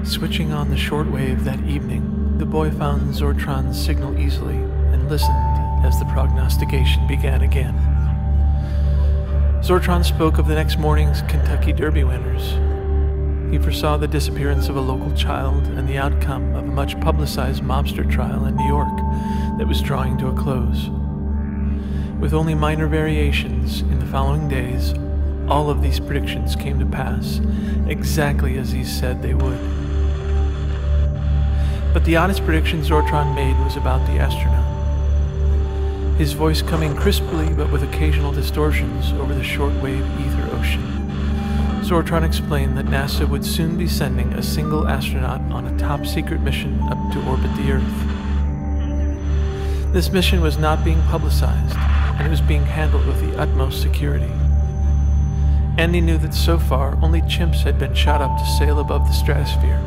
Switching on the shortwave that evening, the boy found Zortron's signal easily and listened as the prognostication began again. Zortron spoke of the next morning's Kentucky Derby winners. He foresaw the disappearance of a local child and the outcome of a much publicized mobster trial in New York that was drawing to a close. With only minor variations in the following days, all of these predictions came to pass, exactly as he said they would. But the oddest prediction Zortron made was about the astronaut. His voice coming crisply but with occasional distortions over the shortwave ether ocean. Zortron explained that NASA would soon be sending a single astronaut on a top-secret mission up to orbit the Earth. This mission was not being publicized, and it was being handled with the utmost security. Andy knew that so far only chimps had been shot up to sail above the stratosphere,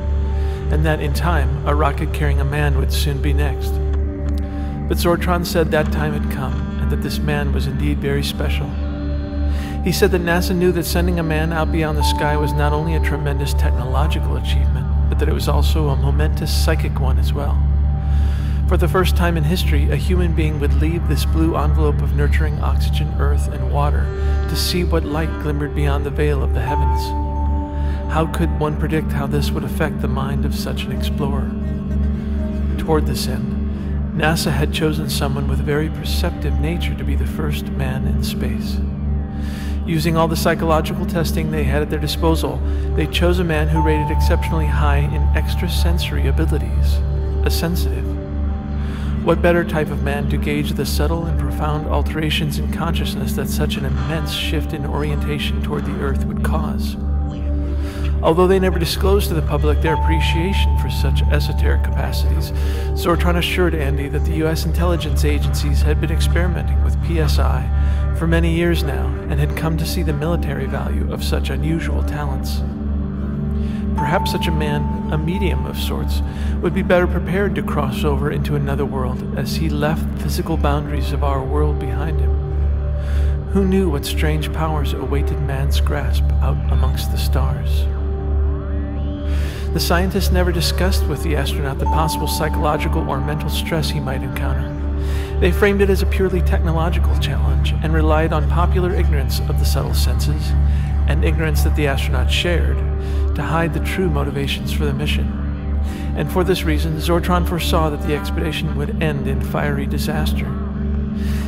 and that in time a rocket carrying a man would soon be next. But Zortron said that time had come, and that this man was indeed very special. He said that NASA knew that sending a man out beyond the sky was not only a tremendous technological achievement, but that it was also a momentous psychic one as well. For the first time in history, a human being would leave this blue envelope of nurturing oxygen, earth, and water to see what light glimmered beyond the veil of the heavens. How could one predict how this would affect the mind of such an explorer? Toward this end, NASA had chosen someone with a very perceptive nature to be the first man in space. Using all the psychological testing they had at their disposal, they chose a man who rated exceptionally high in extrasensory abilities, a sensitive. What better type of man to gauge the subtle and profound alterations in consciousness that such an immense shift in orientation toward the Earth would cause? Although they never disclosed to the public their appreciation for such esoteric capacities, Zortron assured Andy that the U.S. intelligence agencies had been experimenting with PSI for many years now and had come to see the military value of such unusual talents. Perhaps such a man, a medium of sorts, would be better prepared to cross over into another world as he left the physical boundaries of our world behind him. Who knew what strange powers awaited man's grasp out amongst the stars? The scientists never discussed with the astronaut the possible psychological or mental stress he might encounter. They framed it as a purely technological challenge and relied on popular ignorance of the subtle senses, and ignorance that the astronaut shared, to hide the true motivations for the mission. And for this reason, Zortron foresaw that the expedition would end in fiery disaster.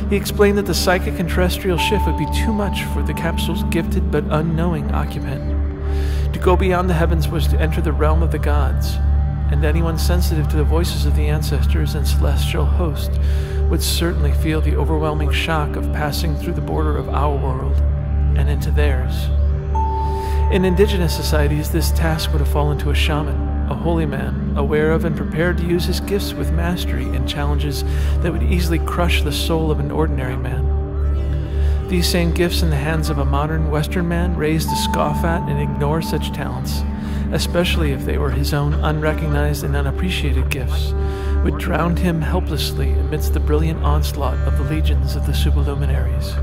He explained that the psychic and terrestrial shift would be too much for the capsule's gifted but unknowing occupant. To go beyond the heavens was to enter the realm of the gods, and anyone sensitive to the voices of the ancestors and celestial host would certainly feel the overwhelming shock of passing through the border of our world and into theirs. In indigenous societies, this task would have fallen to a shaman, a holy man, aware of and prepared to use his gifts with mastery in challenges that would easily crush the soul of an ordinary man. These same gifts in the hands of a modern Western man raised to scoff at and ignore such talents, especially if they were his own unrecognized and unappreciated gifts, would drown him helplessly amidst the brilliant onslaught of the legions of the superluminaries.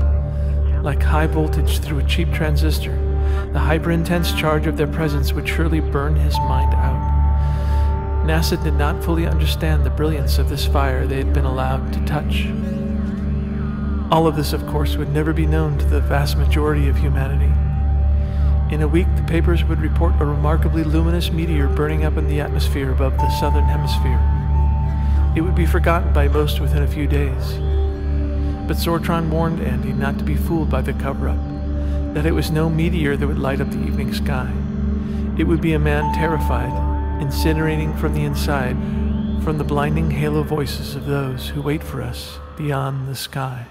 Like high voltage through a cheap transistor, the hyper-intense charge of their presence would surely burn his mind out. NASA did not fully understand the brilliance of this fire they had been allowed to touch. All of this, of course, would never be known to the vast majority of humanity. In a week, the papers would report a remarkably luminous meteor burning up in the atmosphere above the southern hemisphere. It would be forgotten by most within a few days. But Zortron warned Andy not to be fooled by the cover-up, that it was no meteor that would light up the evening sky. It would be a man terrified, incinerating from the inside, from the blinding halo voices of those who wait for us beyond the sky.